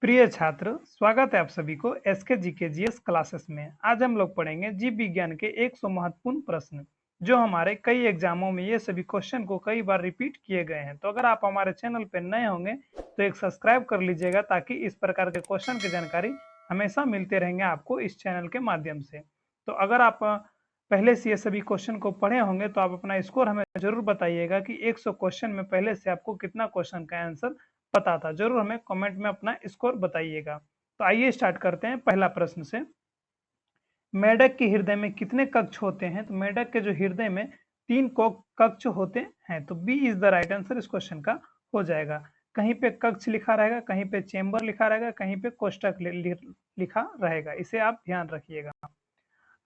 प्रिय छात्र, स्वागत है आप सभी को एसके जीके जीएस क्लासेस में। आज हम लोग पढ़ेंगे जीव विज्ञान के 100 महत्वपूर्ण प्रश्न जो हमारे कई एग्जामों में ये सभी क्वेश्चन को कई बार रिपीट किए गए हैं। तो अगर आप हमारे चैनल पर नए होंगे तो एक सब्सक्राइब कर लीजिएगा ताकि इस प्रकार के क्वेश्चन की जानकारी हमेशा मिलते रहेंगे आपको इस चैनल के माध्यम से। तो अगर आप पहले से ये सभी क्वेश्चन को पढ़े होंगे तो आप अपना स्कोर हमें जरूर बताइएगा कि 100 क्वेश्चन में पहले से आपको कितना क्वेश्चन का आंसर पता था। जरूर हमें कमेंट में अपना स्कोर बताइएगा। तो आइए स्टार्ट करते हैं पहला प्रश्न से। मेढक के हृदय में कितने कक्ष होते हैं? तो मेढक के जो हृदय में 3 कक्ष होते हैं। तो B is the right answer इस क्वेश्चन का हो जाएगा। कहीं पे कक्ष लिखा रहेगा, कहीं पे चेंबर लिखा रहेगा, कहीं पे कोष्ठक लिखा रहेगा। इसे आप ध्यान रखिएगा।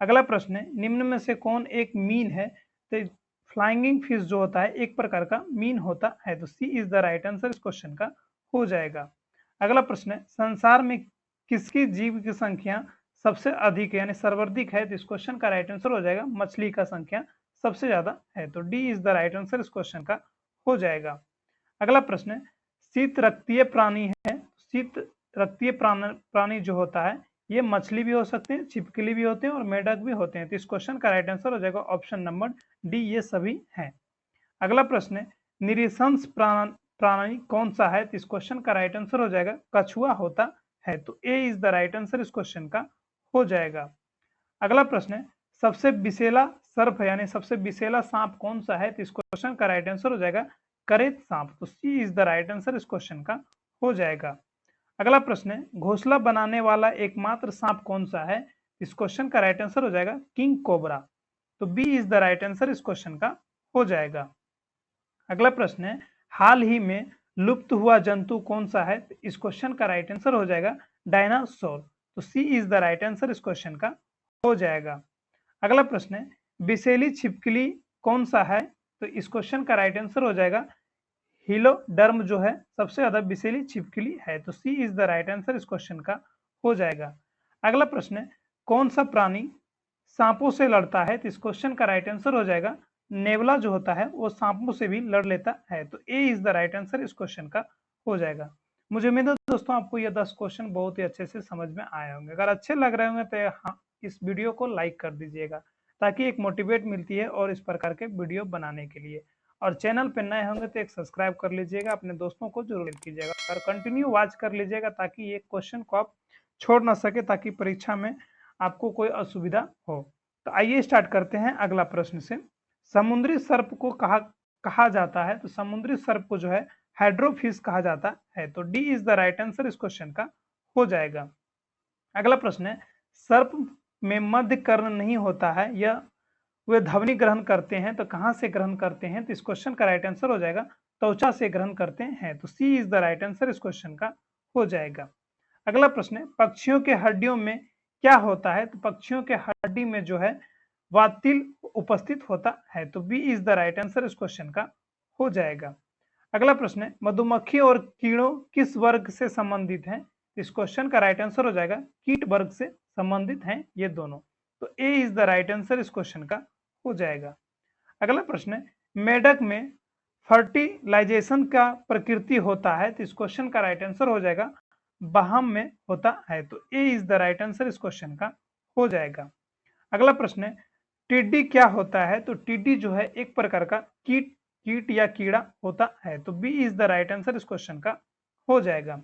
अगला प्रश्न है, निम्न में से कौन एक मीन है? तो फ्लाइंगिंग फिश जो होता है एक प्रकार का मीन होता है। तो सी इज द राइट आंसर इस क्वेश्चन का हो जाएगा। अगला प्रश्न है, संसार में किसकी जीव की संख्या सबसे अधिक है यानी सर्वाधिक है? तो इस क्वेश्चन का राइट आंसर हो जाएगा मछली का संख्या सबसे ज्यादा है। तो D is the right answer इस क्वेश्चन का हो जाएगा। अगला प्रश्न है, शीत रक्तीय प्राणी है। शीत रक्तीय प्राणी जो होता है ये मछली भी हो सकते हैं, छिपकली भी होते हैं और मेढक भी होते हैं। तो इस क्वेश्चन का राइट आंसर हो जाएगा ऑप्शन नंबर डी, ये सभी हैं। अगला प्रश्न है, निरीशंस प्राणी कौन सा है? तो इस क्वेश्चन का राइट आंसर हो जाएगा कछुआ होता है। तो ए इज द राइट आंसर इस क्वेश्चन का हो जाएगा। अगला प्रश्न है, सबसे विषैला सर्प यानी सबसे विषैला सांप कौन सा है? तो इस क्वेश्चन का राइट आंसर हो जाएगा करेत सांप। तो सी इज द राइट आंसर इस क्वेश्चन का हो जाएगा। अगला प्रश्न है, घोंसला बनाने वाला एकमात्र सांप कौन सा है? इस क्वेश्चन का राइट आंसर हो जाएगा किंग कोबरा। तो B is the right answer इस क्वेश्चन का हो जाएगा। अगला प्रश्न है, हाल ही में लुप्त हुआ जंतु कौन सा है? इस क्वेश्चन का राइट आंसर हो जाएगा डायनासोर। तो सी इज द राइट आंसर इस क्वेश्चन का हो जाएगा। अगला प्रश्न है, विषैली छिपकली कौन सा है? तो इस क्वेश्चन का राइट आंसर हो जाएगा हिलोडर्म जो है सबसे ज्यादा विषैली छिपकली है। तो सी इज द राइट आंसर इस क्वेश्चन का हो जाएगा। अगला प्रश्न है, कौन सा प्राणी सांपों से लड़ता है? तो इस क्वेश्चन का राइट आंसर हो जाएगा नेवला जो होता है वो सांपों से भी लड़ लेता है। तो ए इज द राइट आंसर इस क्वेश्चन का हो जाएगा। मुझे उम्मीद है दोस्तों आपको ये 10 क्वेश्चन बहुत ही अच्छे से समझ में आए होंगे। अगर अच्छे लग रहे होंगे तो हाँ, इस वीडियो को लाइक कर दीजिएगा ताकि एक मोटिवेट मिलती है और इस प्रकार के वीडियो बनाने के लिए। और चैनल पे नए होंगे तो एक सब्सक्राइब कर लीजिएगा, अपने दोस्तों को जरूर कीजिएगा और कंटिन्यू वॉच कर लीजिएगा ताकि ये क्वेश्चन को आप छोड़ ना सके, ताकि परीक्षा में आपको कोई असुविधा हो। तो आइए स्टार्ट करते हैं अगला प्रश्न से। समुद्री सर्प को कहा जाता है? तो समुद्री सर्प को जो है हाइड्रोफिश कहा जाता है। तो D is the right answer इस क्वेश्चन का हो जाएगा। अगला प्रश्न है, सर्प में मध्य कर्ण नहीं होता है, यह वे ध्वनि ग्रहण करते हैं। तो कहां से ग्रहण करते हैं? तो इस क्वेश्चन का राइट आंसर हो जाएगा त्वचा से ग्रहण करते हैं। तो सी इज द राइट आंसर इस क्वेश्चन का हो जाएगा। अगला प्रश्न है, पक्षियों के हड्डियों में क्या होता है? तो पक्षियों के हड्डी में जो है वातिल उपस्थित होता है। तो B is the right answer इस क्वेश्चन का हो जाएगा। अगला प्रश्न है, मधुमक्खी और कीड़ों किस वर्ग से संबंधित हैं? इस क्वेश्चन का राइट आंसर हो जाएगा कीट वर्ग से संबंधित हैं ये दोनों। तो ए इज द राइट आंसर इस क्वेश्चन का हो जाएगा। अगला प्रश्न है, मेढक में फर्टिलाइजेशन का प्रकृति होता है। तो इस क्वेश्चन का राइट आंसर हो जाएगा बाहम में होता है। तो ए इज द राइट आंसर इस क्वेश्चन का हो जाएगा। अगला प्रश्न है, टिड्डी क्या होता है? तो टिड्डी जो है एक प्रकार का कीट या कीड़ा होता है। तो B is the right answer इस क्वेश्चन का हो जाएगा।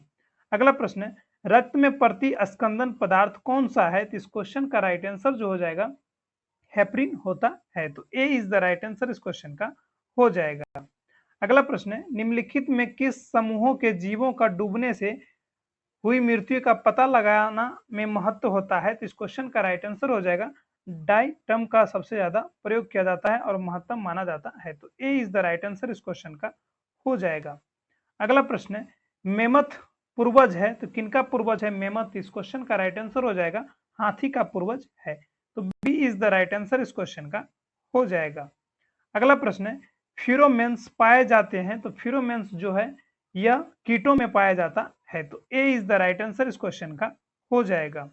अगला प्रश्न है, रक्त में प्रतिस्पंदन पदार्थ कौन सा है? तो इस क्वेश्चन का राइट आंसर जो हो जाएगा हेपरिन होता है। तो ए इज द राइट आंसर इस क्वेश्चन का हो जाएगा। अगला प्रश्न है, निम्नलिखित में किस समूहों के जीवों का डूबने से हुई मृत्यु का पता लगाना में महत्व होता है? तो इस क्वेश्चन का राइट आंसर हो जाएगा डाइटम का सबसे ज्यादा प्रयोग किया जाता है और महत्तम माना जाता है। तो ए इज द राइट आंसर इस क्वेश्चन का हो जाएगा। अगला प्रश्न है, मेमथ पूर्वज है। तो किनका पूर्वज है मेमथ? इस क्वेश्चन का राइट आंसर हो जाएगा हाथी का पूर्वज है। तो B is the right answer इस क्वेश्चन का हो जाएगा। अगला प्रश्न है, फिरोमेन्स पाए जाते हैं। तो फिरोमेन्स जो है यह कीटों में पाया जाता है। तो ए इज द राइट आंसर इस क्वेश्चन का हो जाएगा।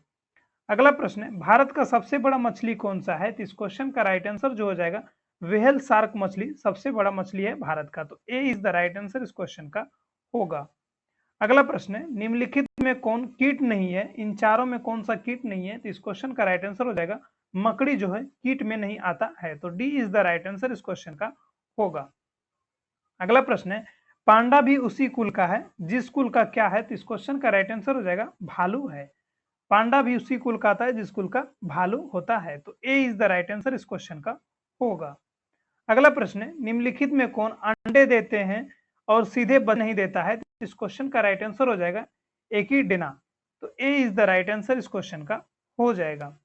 अगला प्रश्न है, भारत का सबसे बड़ा मछली कौन सा है? तो इस क्वेश्चन का राइट आंसर जो हो जाएगा व्हेल शार्क मछली सबसे बड़ा मछली है भारत का। तो ए इज द राइट आंसर इस क्वेश्चन का होगा। अगला प्रश्न है, निम्नलिखित में कौन कीट नहीं है, इन चारों में कौन सा कीट नहीं है? तो इस क्वेश्चन का राइट आंसर हो जाएगा मकड़ी जो है कीट में नहीं आता है, तो D is the right answer इस क्वेश्चन का होगा। अगला प्रश्न है, पांडा भी उसी कुल का है जिस कुल का क्या है? तो इस क्वेश्चन का राइट आंसर हो जाएगा भालू है। पांडा भी उसी कुल का आता है जिस कुल का भालू होता है, तो ए इज द राइट आंसर इस क्वेश्चन का होगा। अगला प्रश्न है, निम्नलिखित में कौन अंडे देते हैं और सीधे बच्चे नहीं देता है? तो इस क्वेश्चन का राइट आंसर हो जाएगा एकिडेना, तो ए इज द राइट आंसर इस क्वेश्चन का हो जाएगा।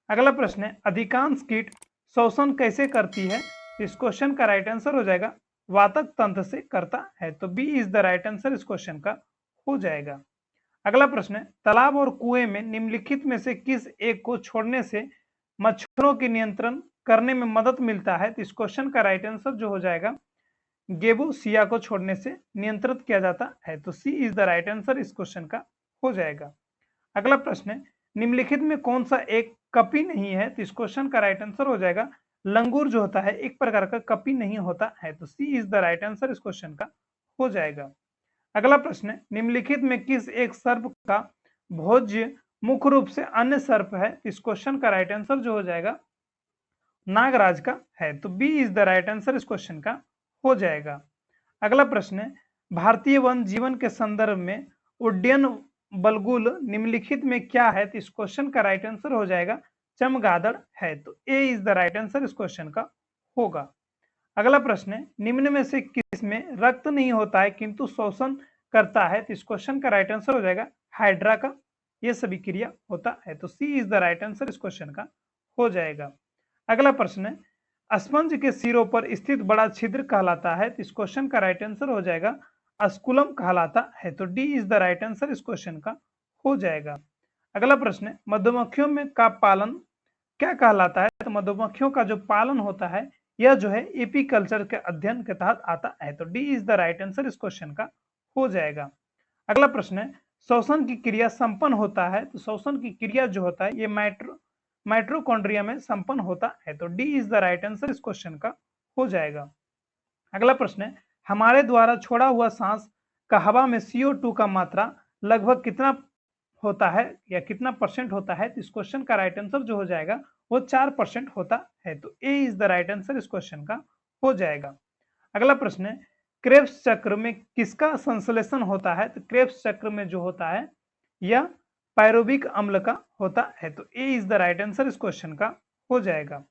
अगला प्रश्न है, अधिकांश कीट शोषण कैसे करती है? इस क्वेश्चन का राइट आंसर हो जाएगा वातक तंत्र से करता है, तो B is the right answer इस क्वेश्चन का हो जाएगा। अगला प्रश्न है, तालाब और कुएं में निम्नलिखित में से किस एक को छोड़ने से मच्छरों के नियंत्रण करने में मदद मिलता है? तो इस क्वेश्चन का राइट आंसर जो हो जाएगा गेबूसिया को छोड़ने से नियंत्रित किया जाता है, तो सी इज द राइट आंसर इस क्वेश्चन का हो जाएगा। अगला प्रश्न है, निम्नलिखित में कौन सा एक कपी नहीं है? तो इस क्वेश्चन का राइट आंसर हो जाएगा लंगूर जो होता है एक प्रकार का कपी नहीं होता है, तो सी इज द राइट आंसर इस क्वेश्चन का हो जाएगा। अगला प्रश्न है, निम्नलिखित में किस एक सर्प का भोज्य मुख्य रूप से अन्य सर्प है? इस क्वेश्चन का राइट आंसर जो हो जाएगा नागराज का है, तो B is the right answer इस क्वेश्चन का हो जाएगा। अगला प्रश्न है, भारतीय वन जीवन के संदर्भ में उड्डयन बलगुल निम्नलिखित में क्या है? तो इस क्वेश्चन का राइट आंसर हो जाएगा चमगादड़ है, तो ए इज द राइट आंसर इस क्वेश्चन का होगा। अगला प्रश्न है, निम्न में से किस में रक्त नहीं होता है किंतु शोषण करता है? तो इस क्वेश्चन का राइट आंसर हो जाएगा हाइड्रा का ये सभी क्रिया होता है, तो सी इज द राइट आंसर इस क्वेश्चन का हो जाएगा। अगला प्रश्न है, स्पंज के सिरों पर स्थित बड़ा छिद्र कहलाता है? तो इस क्वेश्चन का राइट आंसर हो जाएगा अस्कुलम कहलाता है, तो D is the right answer इस क्वेश्चन का हो जाएगा। अगला प्रश्न है, मधुमक्खियों में का पालन क्या कहलाता है? तो मधुमक्खियों का जो पालन होता है यह जो है एपीकल्चर के अध्ययन के तहत आता है, तो D is the right answer इस क्वेश्चन का हो जाएगा। अगला प्रश्न है, शोषण की क्रिया संपन्न होता है? तो शोषण की क्रिया जो होता है ये माइटोकॉन्ड्रिया में संपन्न होता है, तो D is the right answer इस क्वेश्चन का हो जाएगा। अगला प्रश्न है, हमारे द्वारा छोड़ा हुआ सांस का हवा में CO2 का मात्रा लगभग कितना होता है या कितना परसेंट होता है? तो इस क्वेश्चन का राइट आंसर जो हो जाएगा वो 4% होता है, तो ए इज द राइट आंसर इस क्वेश्चन का हो जाएगा। अगला प्रश्न है, क्रेब्स चक्र में किसका संश्लेषण होता है? तो क्रेब्स चक्र में जो होता है यह पायरुविक अम्ल का होता है, तो ए इज द राइट आंसर इस क्वेश्चन का हो जाएगा।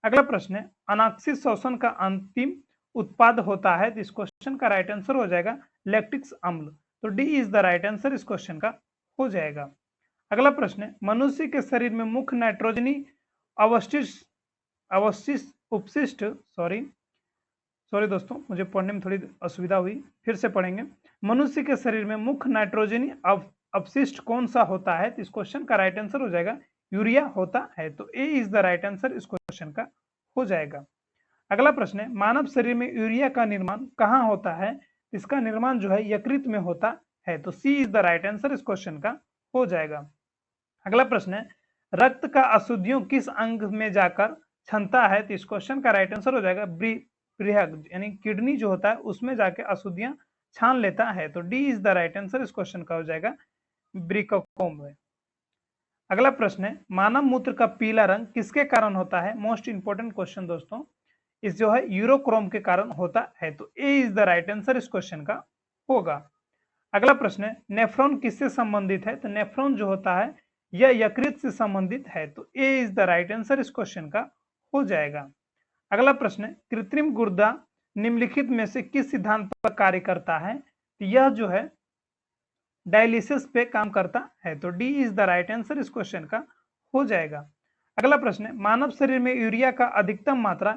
अगला प्रश्न है, अनाक्षित शोषण का अंतिम उत्पाद होता है? तो इस क्वेश्चन का राइट आंसर हो जाएगा लैक्टिक अम्ल, तो D is the right answer इस क्वेश्चन का हो जाएगा। अगला प्रश्न है, मनुष्य के शरीर में मुख्य नाइट्रोजनी अपशिष्ट सॉरी दोस्तों मुझे पढ़ने में थोड़ी असुविधा हुई, फिर से पढ़ेंगे। मनुष्य के शरीर में मुख्य नाइट्रोजनी अपशिष्ट कौन सा होता है? तो इस क्वेश्चन का राइट आंसर हो जाएगा यूरिया होता है, तो ए इज द राइट आंसर इस क्वेश्चन का हो जाएगा। अगला प्रश्न है, मानव शरीर में यूरिया का निर्माण कहाँ होता है? इसका निर्माण जो है यकृत में होता है, तो सी इज द राइट आंसर इस क्वेश्चन का हो जाएगा। अगला प्रश्न है, रक्त का अशुद्धियों किस अंग में जाकर छनता है? तो इस क्वेश्चन का राइट आंसर हो जाएगा बृहद यानी किडनी जो होता है उसमें जाके अशुद्धियां छान लेता है, तो D is the right answer इस क्वेश्चन का हो जाएगा ब्रिकोकोम में। अगला प्रश्न है, मानव मूत्र का पीला रंग किसके कारण होता है? मोस्ट इंपोर्टेंट क्वेश्चन दोस्तों, इस जो है यूरोक्रोम के कारण होता है, तो ए इज द राइट आंसर इस क्वेश्चन का होगा। अगला प्रश्न है, नेफ्रॉन किससे संबंधित है? तो नेफ्रॉन जो होता है यह यकृत से संबंधित है, तो ए इज द राइट आंसर इस क्वेश्चन का हो जाएगा। अगला प्रश्न है, कृत्रिम गुर्दा निम्नलिखित में से किस सिद्धांत पर कार्य करता है? तो यह जो है डायलिसिस पे काम करता है, तो D is the right answer इस क्वेश्चन का हो जाएगा। अगला प्रश्न है, मानव शरीर में यूरिया का अधिकतम मात्रा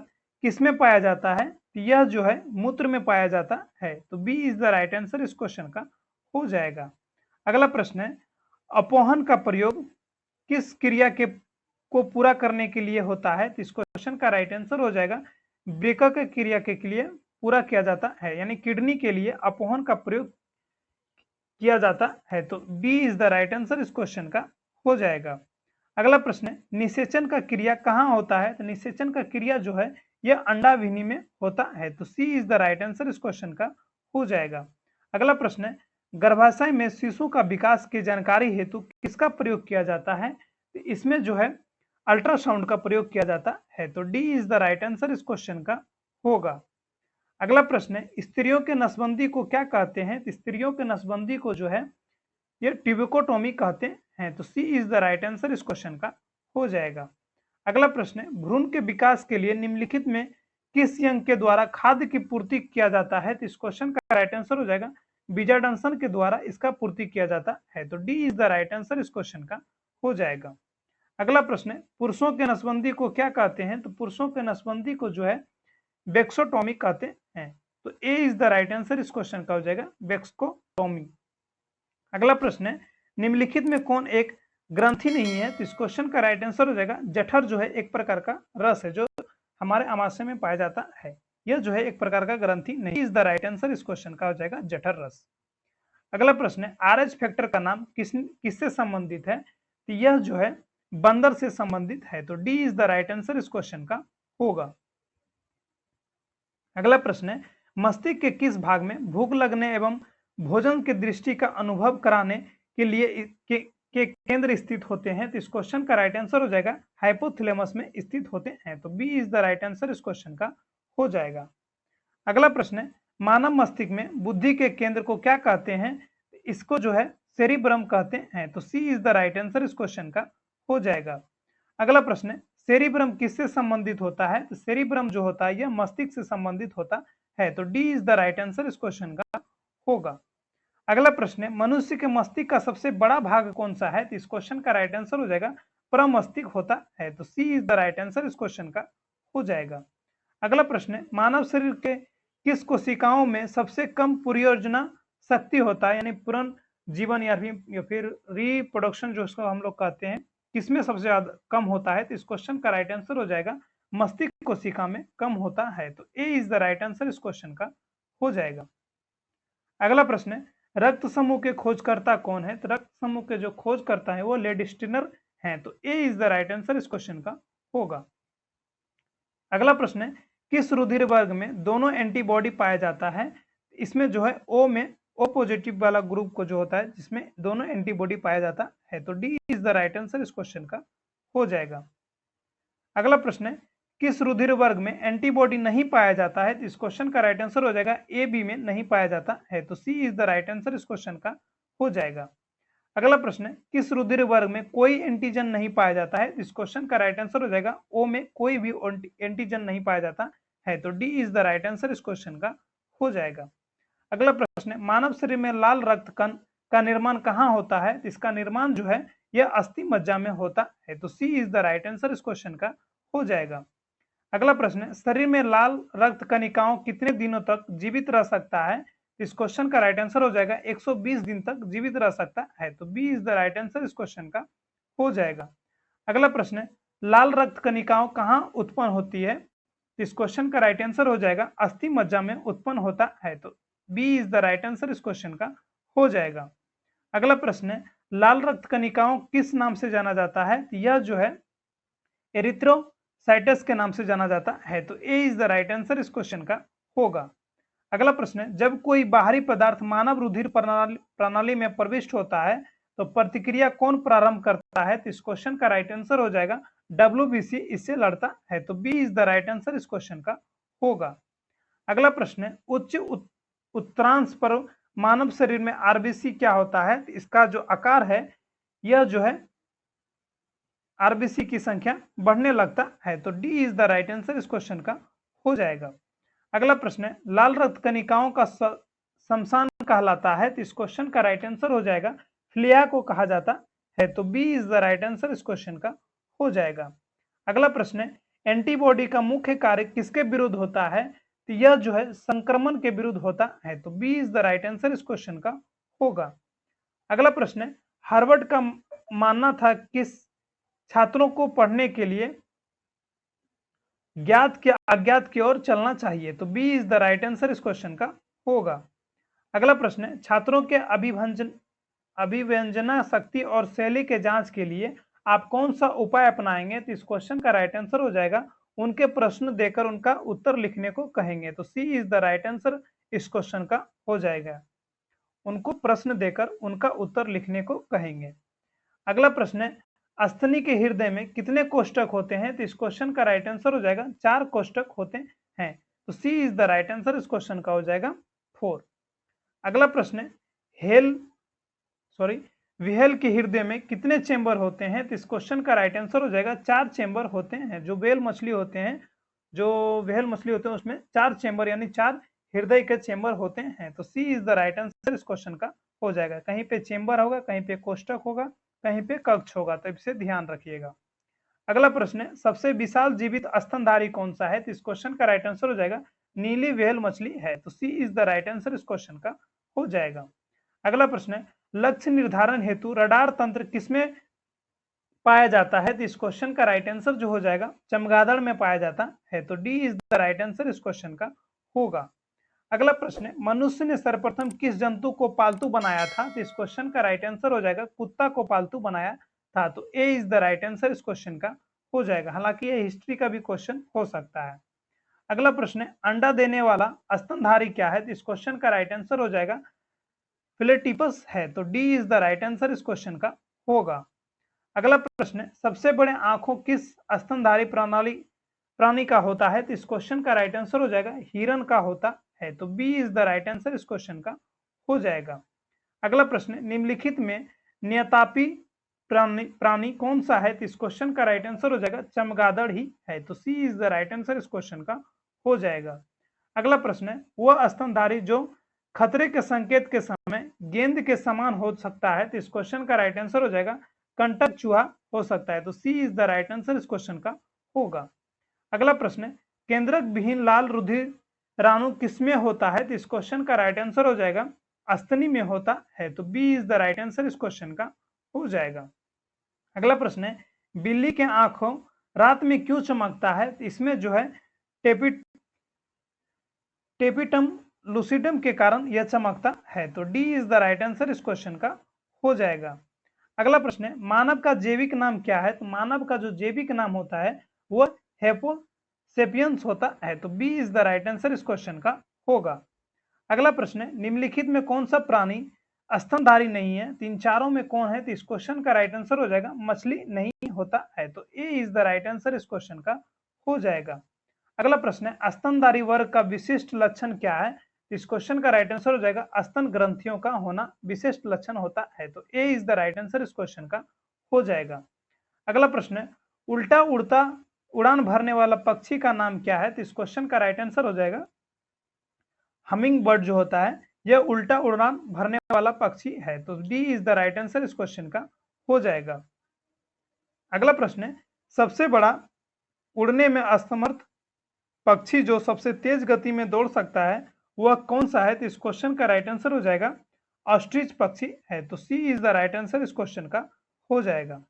किसमें पाया जाता है? तो यह जो है मूत्र में पाया जाता है, तो B is the right answer इस क्वेश्चन का हो जाएगा। अगला प्रश्न है, अपोहन का प्रयोग किस क्रिया के को पूरा करने के लिए होता है? तो इस क्वेश्चन का राइट आंसर हो जाएगा ब्रेकक क्रिया के लिए पूरा किया जाता है, यानी किडनी के लिए अपोहन का प्रयोग किया जाता है, तो B is the right answer इस क्वेश्चन का हो जाएगा। अगला प्रश्न है, निषेचन का क्रिया कहाँ होता है? तो निषेचन का क्रिया जो है यह अंडाविनी में होता है, तो सी इज द राइट आंसर इस क्वेश्चन का हो जाएगा। अगला प्रश्न है, गर्भाशय में शिशु का विकास की जानकारी हेतु किसका प्रयोग किया जाता है? तो इसमें जो है अल्ट्रासाउंड का प्रयोग किया जाता है। तो D is the right answer इस क्वेश्चन का होगा। अगला प्रश्न है, स्त्रियों के नसबंदी को क्या कहते हैं? तो स्त्रियों के नसबंदी को जो है ये ट्यूबिकोटोमी कहते हैं। तो सी इज द राइट आंसर इस क्वेश्चन का हो जाएगा। अगला प्रश्न है, भ्रूण के विकास के लिए निम्नलिखित में किस यंग के द्वारा खाद्य की पूर्ति किया जाता है? तो इस क्वेश्चन का राइट आंसर हो जाएगा बीजाडंसन के द्वारा इसका पूर्ति किया जाता है। तो D is the right answer इस क्वेश्चन का हो जाएगा। अगला प्रश्न है, पुरुषों के नसबंदी को क्या कहते हैं? तो पुरुषों के नसबंदी को जो है बेक्सोटोमी कहते हैं। तो ए इज द राइट आंसर इस क्वेश्चन का हो जाएगा बेक्सोटोमी। अगला प्रश्न है, निम्नलिखित में कौन एक ग्रंथि नहीं है? तो इस क्वेश्चन का राइट आंसर हो जाएगा जठर जो है एक प्रकार का रस है जो हमारे आमाशय में पाया जाता है। यह जो है एक प्रकार का ग्रंथि नहीं। इज द राइट आंसर इस क्वेश्चन का हो जाएगा जठर रस। अगला प्रश्न है, आरएच फैक्टर का नाम किससे संबंधित है? तो यह जो है बंदर से संबंधित है। तो D is the right answer इस क्वेश्चन का होगा। अगला प्रश्न है, मस्तिष्क के किस भाग में भूख लगने एवं भोजन की दृष्टि का अनुभव कराने के लिए के केंद्र स्थित होते हैं? तो इस क्वेश्चन का राइट आंसर हो जाएगा हाइपोथैलेमस में स्थित होते हैं। तो B is the right answer इस क्वेश्चन का हो जाएगा। अगला प्रश्न है, मानव मस्तिष्क में बुद्धि के केंद्र को क्या कहते हैं? इसको जो है सेरिब्रम कहते हैं। तो सी इज द राइट आंसर इस क्वेश्चन का हो जाएगा। अगला प्रश्न है, सेरिब्रम किससे संबंधित होता है? तो सेरिब्रम जो होता है यह मस्तिष्क से संबंधित होता है। तो D is the right answer इस क्वेश्चन का होगा। अगला प्रश्न है, मनुष्य के मस्तिष्क का सबसे बड़ा भाग कौन सा है? तो इस क्वेश्चन का राइट आंसर हो जाएगा प्रमस्तिष्क होता है। तो सी इज द राइट आंसर इस क्वेश्चन का हो जाएगा। अगला प्रश्न है, मानव शरीर के किस कोशिकाओं में सबसे कम परियोजना शक्ति होता है? यानी पुनर्जीवन या फिर रिप्रोडक्शन जो इसको हम लोग कहते हैं, किसमें सबसे ज्यादा कम होता है? तो इस क्वेश्चन का राइट आंसर हो जाएगा मस्तिष्क कोशिका में कम होता है। तो ए इज द राइट आंसर इस क्वेश्चन का हो जाएगा। अगला प्रश्न है, रक्त समूह के खोजकर्ता कौन है? तो रक्त समूह के जो खोजकर्ता है वो लेडिस्टिनर हैं। तो ए इज द राइट आंसर इस क्वेश्चन का होगा। अगला प्रश्न है, किस रुधिर वर्ग में दोनों एंटीबॉडी पाया जाता है? इसमें जो है ओ में ओ पॉजिटिव वाला ग्रुप को जो होता है जिसमें दोनों एंटीबॉडी पाया जाता है। तो D is the right answer इस क्वेश्चन का हो जाएगा। अगला प्रश्न है, किस रुधिर वर्ग में एंटीबॉडी नहीं पाया जाता है? तो इस क्वेश्चन का राइट आंसर हो जाएगा ए बी में नहीं पाया जाता है। तो सी इज द राइट आंसर इस क्वेश्चन का हो जाएगा। अगला प्रश्न है, किस रुधिर वर्ग में कोई एंटीजन नहीं पाया जाता है? इस क्वेश्चन का राइट आंसर हो जाएगा ओ में कोई भी एंटीजन नहीं पाया जाता है। तो D is the right answer इस क्वेश्चन का हो जाएगा। अगला प्रश्न है, मानव शरीर में लाल रक्त कण का निर्माण कहाँ होता है? इसका निर्माण जो है यह अस्थि मज्जा में होता है। तो सी इज द राइट आंसर इस क्वेश्चन का हो जाएगा। अगला प्रश्न है, शरीर में लाल रक्त कणिकाओं कितने दिनों तक जीवित रह सकता है? इस क्वेश्चन का राइट आंसर हो जाएगा 120 दिन तक जीवित रह सकता है। तो B is the right answer इस क्वेश्चन का हो जाएगा। अगला प्रश्न है, लाल रक्त कणिकाओं कहाँ उत्पन्न होती है? इस क्वेश्चन का राइट आंसर हो जाएगा अस्थि मज्जा में उत्पन्न होता है। तो B is the right answer इस क्वेश्चन का हो जाएगा। अगला प्रश्न है, लाल रक्त कणिकाओं किस नाम से जाना जाता है? यह जो है एरिथ्रोसाइटस के नाम से जाना जाता है। तो ए इज द राइट आंसर इस क्वेश्चन का होगा। अगला प्रश्न है, जब कोई बाहरी पदार्थ मानव रुधिर प्रणाली में प्रविष्ट होता है तो प्रतिक्रिया कौन प्रारंभ करता है? तो इस क्वेश्चन का राइट आंसर हो जाएगा WBC इससे लड़ता है। तो B is the right answer इस क्वेश्चन का होगा। अगला प्रश्न है, उच्च उत्तरांश पर मानव शरीर में आरबीसी क्या होता है? इसका जो आकार है यह जो है आरबीसी की संख्या बढ़ने लगता है। तो D is the right answer इस क्वेश्चन का हो जाएगा। अगला प्रश्न है, लाल रक्त कणिकाओं का शमशान कहलाता है? तो इस क्वेश्चन का राइट आंसर हो जाएगा फ्लिया को कहा जाता है। तो B is the right answer इस क्वेश्चन का हो जाएगा। अगला प्रश्न है, एंटीबॉडी का मुख्य कार्य किसके विरुद्ध होता है? तो यह जो है संक्रमण के विरुद्ध होता है। तो B is the right answer इस क्वेश्चन का होगा। अगला प्रश्न है, हार्वर्ड का मानना था किस छात्रों को पढ़ने के लिए ज्ञात के अज्ञात की ओर चलना चाहिए? तो B is the right answer इस क्वेश्चन का होगा। अगला प्रश्न है, छात्रों के अभिव्यंजना शक्ति और शैली के जांच के लिए आप कौन सा उपाय अपनाएंगे? तो इस क्वेश्चन का राइट आंसर हो जाएगा उनके प्रश्न देकर उनका उत्तर लिखने को कहेंगे। तो सी इज द राइट आंसर इस क्वेश्चन का हो जाएगा। उनको प्रश्न देकर उनका उत्तर लिखने को कहेंगे। अगला प्रश्न है, अस्थनि के हृदय में कितने कोष्ठक होते हैं? तो इस क्वेश्चन का राइट आंसर हो जाएगा 4 कोष्ठक होते हैं। तो सी इज द राइट आंसर, इस क्वेश्चन का हो जाएगा 4। अगला प्रश्न है, हेल सॉरी व्हेल के हृदय में कितने चेंबर होते हैं? तो इस क्वेश्चन का राइट आंसर हो जाएगा 4 चेंबर होते हैं। जो व्हेल मछली होते हैं, जो व्हेल मछली होते हैं उसमें 4 चेंबर यानी 4 हृदय के चेंबर होते हैं। तो सी इज द राइट आंसर, इस क्वेश्चन का हो जाएगा। कहीं पे चेंबर होगा, कहीं पे कोष्ठक होगा, कहीं पे कक्ष होगा, तो इसे ध्यान रखिएगा। अगला प्रश्न है, सबसे विशाल जीवित स्तनधारी कौन सा है? तो इस क्वेश्चन का राइट आंसर हो जाएगा नीली व्हेल मछली है। तो सी इज द राइट आंसर, इस क्वेश्चन का हो जाएगा। अगला प्रश्न है, लक्ष्य निर्धारण हेतु रडार तंत्र किसमें पाया जाता है? तो इस क्वेश्चन का राइट आंसर जो हो जाएगा चमगादड़ में पाया जाता है। तो D is the right answer, इस क्वेश्चन का होगा। अगला प्रश्न है, मनुष्य ने सर्वप्रथम किस जंतु को पालतू बनाया था? तो इस क्वेश्चन का राइट आंसर हो जाएगा कुत्ता को पालतू बनाया था। तो ए इज द राइट आंसर, इस क्वेश्चन का हो जाएगा। हालांकि ये हिस्ट्री का भी क्वेश्चन हो सकता है। अगला प्रश्न है, अंडा देने वाला स्तनधारी क्या है? तो इस क्वेश्चन का राइट आंसर हो जाएगा फिलेटिपस है। तो D is the right answer, इस क्वेश्चन का होगा। अगला प्रश्न है, सबसे बड़े आंखों किस स्तनधारी प्राणी का होता है? तो इस क्वेश्चन का राइट आंसर हो जाएगा हिरन का होता है। तो B is the right answer, इस क्वेश्चन का हो जाएगा। अगला प्रश्न है, निम्नलिखित में नियतापी प्राणी कौन सा है? तो इस क्वेश्चन का राइट आंसर हो जाएगा चमगादड़ ही है। तो सी इज द राइट आंसर, इस क्वेश्चन का हो जाएगा। अगला प्रश्न है, वह स्तनधारी जो खतरे के संकेत के समय गेंद के समान हो सकता है? तो इस क्वेश्चन का राइट आंसर हो जाएगा कंटक चूहा हो सकता है। तो सी इज द राइट आंसर, इस क्वेश्चन का होगा। अगला प्रश्न है, केंद्रक विहीन लाल रुधिर राणु किसमें होता है? तो इस क्वेश्चन का राइट आंसर हो जाएगा अस्तनी में होता है। तो B is the right answer, इस क्वेश्चन का हो जाएगा। अगला प्रश्न है, बिल्ली के आंखों रात में क्यों चमकता है? तो इसमें जो है टेपिटम लूसिडम के कारण यह चमकता है। तो D is the right answer, इस क्वेश्चन का हो जाएगा। अगला प्रश्न है, मानव का जैविक नाम क्या है? तो मानव का जो जैविक नाम होता है वह हेपोसेपियंस होता है। तो B is the right answer, इस क्वेश्चन का होगा। अगला प्रश्न है, निम्नलिखित में कौन सा प्राणी स्तनधारी नहीं है? तो इन चारों में कौन है? तो इस क्वेश्चन का राइट आंसर हो जाएगा मछली नहीं होता है। तो ए इज द राइट आंसर, इस क्वेश्चन का हो जाएगा। अगला प्रश्न है, स्तनधारी वर्ग का विशिष्ट लक्षण क्या है? इस क्वेश्चन का राइट आंसर हो जाएगा स्तन ग्रंथियों का होना विशिष्ट लक्षण होता है। तो ए इज द राइट आंसर, इस क्वेश्चन का हो जाएगा। अगला प्रश्न है, उल्टा उड़ता उड़ान भरने वाला पक्षी का नाम क्या है? तो इस क्वेश्चन का राइट आंसर हो जाएगा हमिंग बर्ड जो होता है यह उल्टा उड़ान भरने वाला पक्षी है। तो D is the right answer, इस क्वेश्चन का हो जाएगा। अगला प्रश्न है, सबसे बड़ा उड़ने में असमर्थ पक्षी जो सबसे तेज गति में दौड़ सकता है वह कौन सा है? तो इस क्वेश्चन का राइट आंसर हो जाएगा ऑस्ट्रिच पक्षी है। तो सी इज द राइट आंसर, इस क्वेश्चन का हो जाएगा।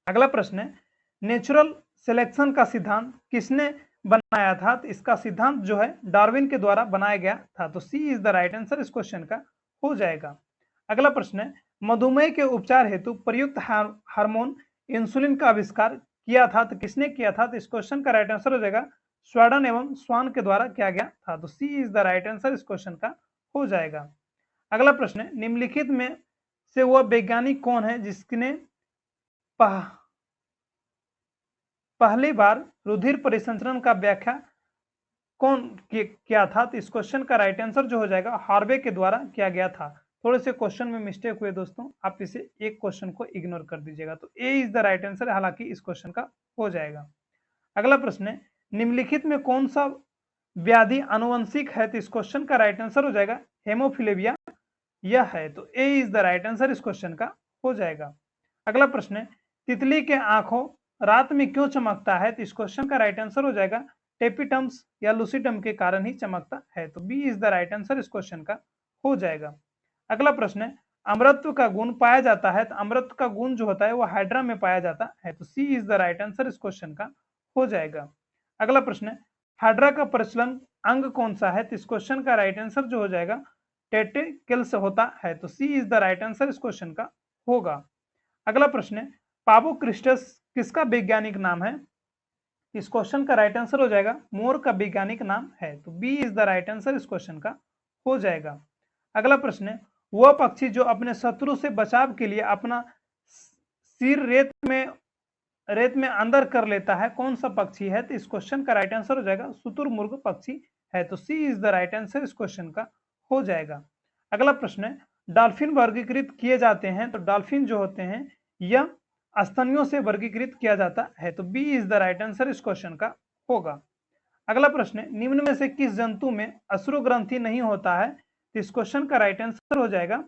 अगला प्रश्न है, नेचुरल सिलेक्शन का सिद्धांत किसने बनाया था? तो इसका सिद्धांत जो है डार्विन के द्वारा बनाया गया था। तो सी इज द राइट आंसर, इस क्वेश्चन का हो जाएगा। अगला प्रश्न है, मधुमेह के उपचार हेतु प्रयुक्त हार्मोन इंसुलिन का आविष्कार किया था? तो किसने किया था? तो इस क्वेश्चन का राइट आंसर हो जाएगा स्वेडन एवं स्वान के द्वारा किया गया था। तो सी इज द राइट आंसर, इस क्वेश्चन का हो जाएगा। अगला प्रश्न है, निम्नलिखित में से वह वैज्ञानिक कौन है जिसने पहली बार रुधिर परिसंचरण का व्याख्या कौन किया था? तो इस क्वेश्चन का राइट आंसर जो हो जाएगा हार्वे के द्वारा किया गया था। थोड़े से क्वेश्चन में मिस्टेक हुए दोस्तों, आप इसे एक क्वेश्चन को इग्नोर कर दीजिएगा। तो ए इज द राइट आंसर, हालांकि इस क्वेश्चन का हो जाएगा। अगला प्रश्न है, निम्नलिखित में कौन सा व्याधि आनुवंशिक है? तो इस क्वेश्चन का राइट आंसर हो जाएगा हेमोफिलेरिया यह है। तो ए इज द राइट आंसर, इस क्वेश्चन का हो जाएगा। अगला प्रश्न है, तितली के आंखों रात में क्यों चमकता है? तो इस क्वेश्चन का राइट आंसर हो जाएगा टेपिटम्स या लूसिडम के कारण ही चमकता है। तो B is the right answer, इस क्वेश्चन का हो जाएगा। अगला प्रश्न है, अमृतत्व का गुण पाया जाता है? तो अमृतत्व का गुण जो होता है वो हाइड्रा में पाया जाता है। तो सी इज द राइट आंसर, इस क्वेश्चन का हो जाएगा। अगला प्रश्न है, हाइड्रा का प्रचलन अंग कौन सा है? तो इस क्वेश्चन का राइट आंसर जो हो जाएगा टेंटेकल्स होता है। तो सी इज द राइट आंसर, इस क्वेश्चन का होगा। अगला प्रश्न है, पाबोक्रिस्टस किसका वैज्ञानिक नाम है? इस क्वेश्चन का राइट आंसर हो जाएगा मोर का वैज्ञानिक नाम है। तो B is the right answer, इस क्वेश्चन का हो जाएगा। अगला प्रश्न है, वह पक्षी जो अपने शत्रु से बचाव के लिए अपना सिर रेत में अंदर कर लेता है, कौन सा पक्षी है? तो इस क्वेश्चन का राइट आंसर हो जाएगा शुतुरमुर्ग पक्षी है। तो सी इज द राइट आंसर इस क्वेश्चन का हो जाएगा। अगला प्रश्न है, डॉल्फिन वर्गीकृत किए जाते हैं, तो डॉल्फिन जो होते हैं यह स्तनियों से वर्गीकृत किया जाता है। तो B is the right answer इस क्वेश्चन का होगा। अगला प्रश्न है, निम्न में से किस जंतु में अश्रु ग्रंथि नहीं होता है? तो इस क्वेश्चन का राइट आंसर हो जाएगा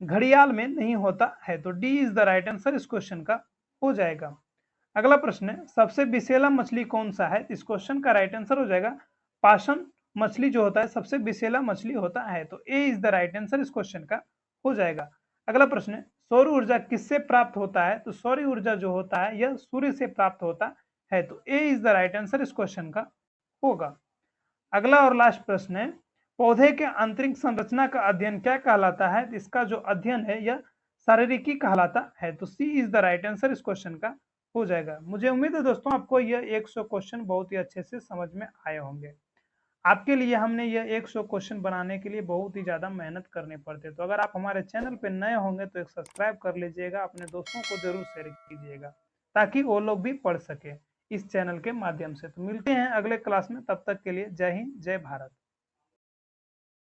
घड़ियाल में नहीं होता है। तो D is the right answer इस क्वेश्चन का हो जाएगा। अगला प्रश्न है, सबसे विषैला मछली कौन सा है? इस क्वेश्चन का राइट आंसर हो जाएगा पाषाण मछली जो होता है सबसे विषैला मछली होता है। तो ए इज द राइट आंसर इस क्वेश्चन का हो जाएगा। अगला प्रश्न है, सौर ऊर्जा किससे प्राप्त होता है? तो सौर ऊर्जा जो होता है यह सूर्य से प्राप्त होता है। तो ए इज द राइट आंसर इस क्वेश्चन का होगा। अगला और लास्ट प्रश्न है, पौधे के आंतरिक संरचना का अध्ययन क्या कहलाता है? इसका जो अध्ययन है यह शारीरिकी कहलाता है। तो सी इज द राइट आंसर इस क्वेश्चन का हो जाएगा। मुझे उम्मीद है दोस्तों आपको यह 100 क्वेश्चन बहुत ही अच्छे से समझ में आए होंगे। आपके लिए हमने यह 100 क्वेश्चन बनाने के लिए बहुत ही ज्यादा मेहनत करनी पड़ती है। तो अगर आप हमारे चैनल पर नए होंगे तो एक सब्सक्राइब कर लीजिएगा, अपने दोस्तों को जरूर शेयर कीजिएगा ताकि वो लोग भी पढ़ सके इस चैनल के माध्यम से। तो मिलते हैं अगले क्लास में, तब तक के लिए जय हिंद जय भारत।